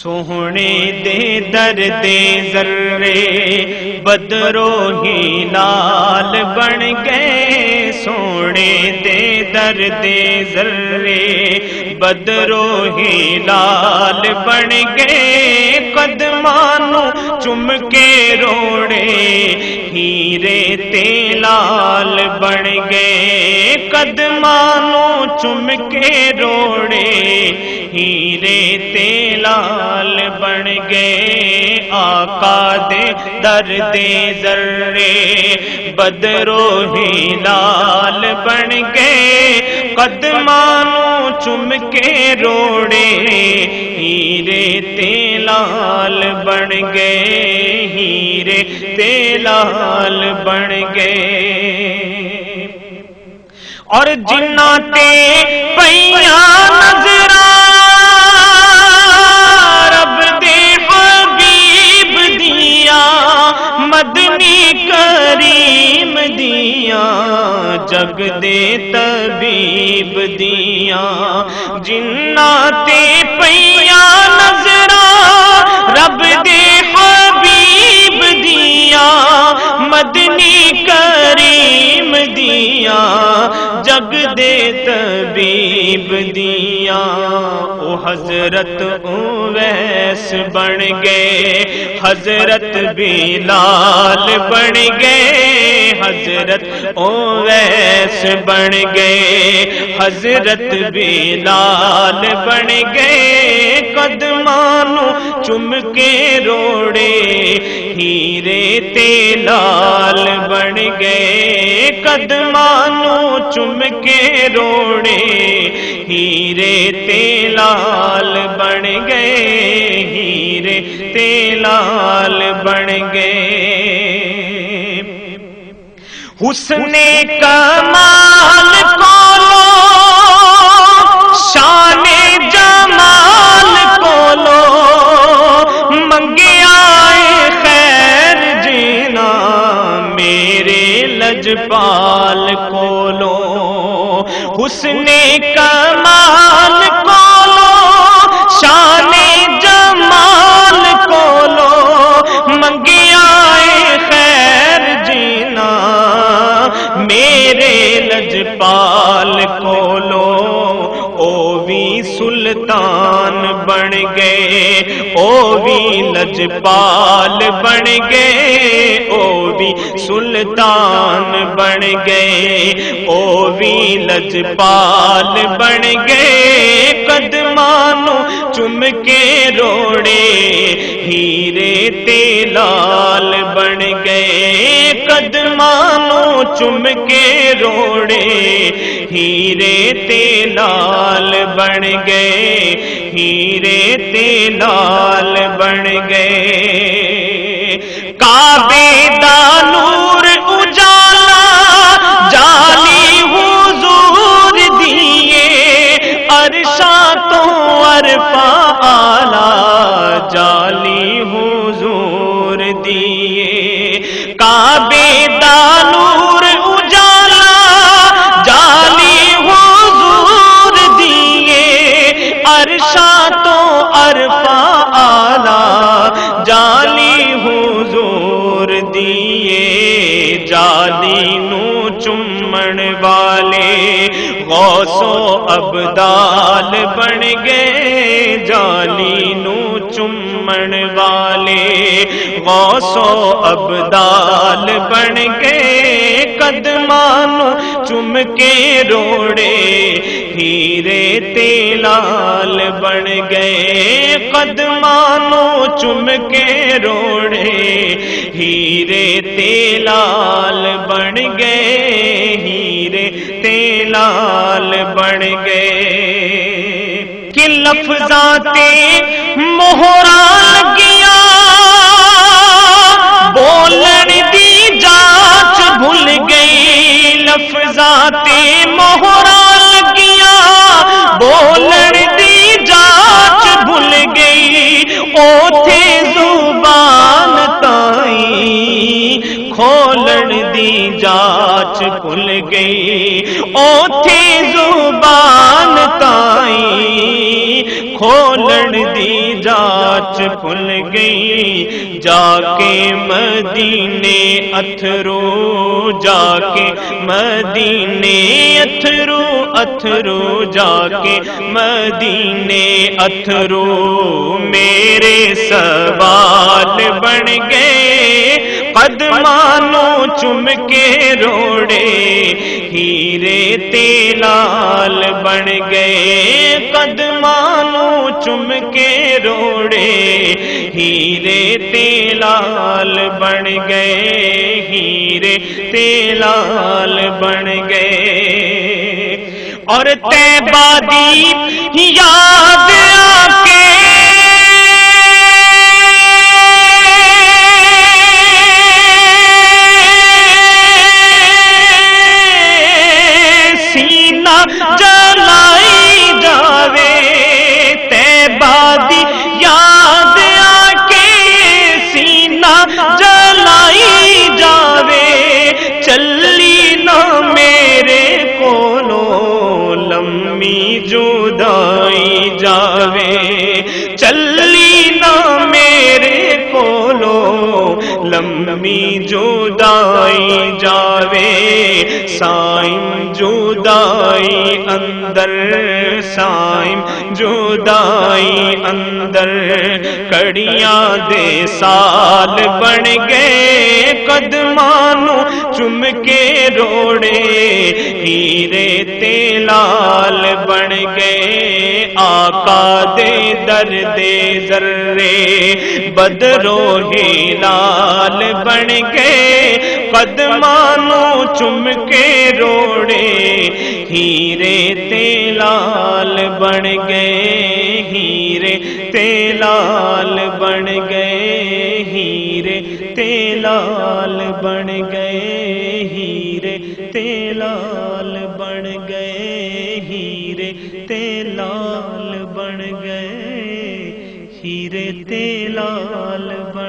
سوہنے دے دردے ذرے بدرو ہی لال بن گئے، سونے دے دردے ذرے بدرو ہی لال بن گئے، قدمانوں چم کے روڑے ہیرے تے لال بن گئے، قدمانوں چم کے روڑے ہیرے تے لال بن گئے، آقا دے دردے ذرے بدرو ہی لال بن گئے، قدمانوں چم کے روڑے ہیرے تے لال بن گئے، ہیرے تے لال بن گئے۔ اور جنہاں تے پیاں نظراں مدنی کریم دیاں، جگ دے طبیب دیاں، جنہاں تے پیاں نظراں رب دے حبیب دیاں، مدنی کریم دیاں، جگ دے طبیب دیاں، او حضرت اویس بن گئے، حضرت بلال بن گئے، حضرت اویس بن گئے، حضرت بلال بن گئے، قدمانوں چم کے روڑے ہیرے تے لال بن گئے، قدمانوں چم کے روڑے ہیرے تے لال بن گئے، ہیرے تے لال بن گئے۔ حسن کمال کولو شان جمال کولو منگیا خیر جینا میرے لجپال کولو، حسن کمال کولو شان جمال کولو منگیا خیر جینا میرے لجپال کولو، او بھی سلطان بن گئے، او بھی لجپال بن گئے، او بھی سلطان بن گئے، او بھی لجپال بن گئے، قدمانوں چم کے روڑے ہیرے تے لال بن گئے، قدمانوں چم کے روڑے ہیرے تے لال بن گئے، ہیرے تے لال بن گئے۔ کعبے دا نور اجالا جالی حضور دیے، عرشاں تو عرفاں اعلیٰ جالی حضور دیے، کعبے دا نور اجالا جالی حضور دیے، عرشاں تو عرفاں اعلیٰ جالی حضور دیے، جالی نو چمن والے غوث و ابدال بن گئے، جالی نو چمن والے غوث و ابدال بن گئے، قدمانوں چم کے روڑے ہیرے تے لال بن گئے، قدمانوں چم کے روڑے ہیرے تے لال بن گئے، ہیرے تے لال بن گئے۔ کہ لفظاں تے مہراں لگیاں بولن دی جانچ بھول گئی، لفظاں تے مہراں لگیاں بولن دی جانچ بھول گئی، اوتھے زبان تائیں کھولن دی جانچ بھول گئی، اوتھے زبان تائیں کھولن بولن دی جاچ بھل گئی جا کے مدینے اتھرو جا کے مدینے اتھرو اتھرو جا کے مدینے اتھرو میرے سوال بن گئے قدمانوں چم کے روڑے ہیرے تے لال بن گئے قدمانوں چم کے روڑے ہیرے تے لال بن گئے ہیرے تے لال بن گئے اور طیبہ دی یاد آ کے جلائی جاوے طیبہ دی یاد آ کے سینہ جلائی جاوے چلی نہ میرے کولوں لمبی جدائی جاوے چلی نہ میرے کولوں لمبی جدائی جاوے سائم جدائی اندر سائم جدائی اندر کڑیاں دے سال بن گئے قدمانوں چم کے روڑے ہیرے تے لال بن گئے آقا دے درد ذرے بدرو ہلال بن گئے قدمانوں چم کے روڑے ہیرے تے لال بن گئے ہیرے تے لال بن گئے ہیرے تے لال بن گئے ہیرے تے لال بن گئے ہیرے تے لال بن گئے ہیرے تے لال بن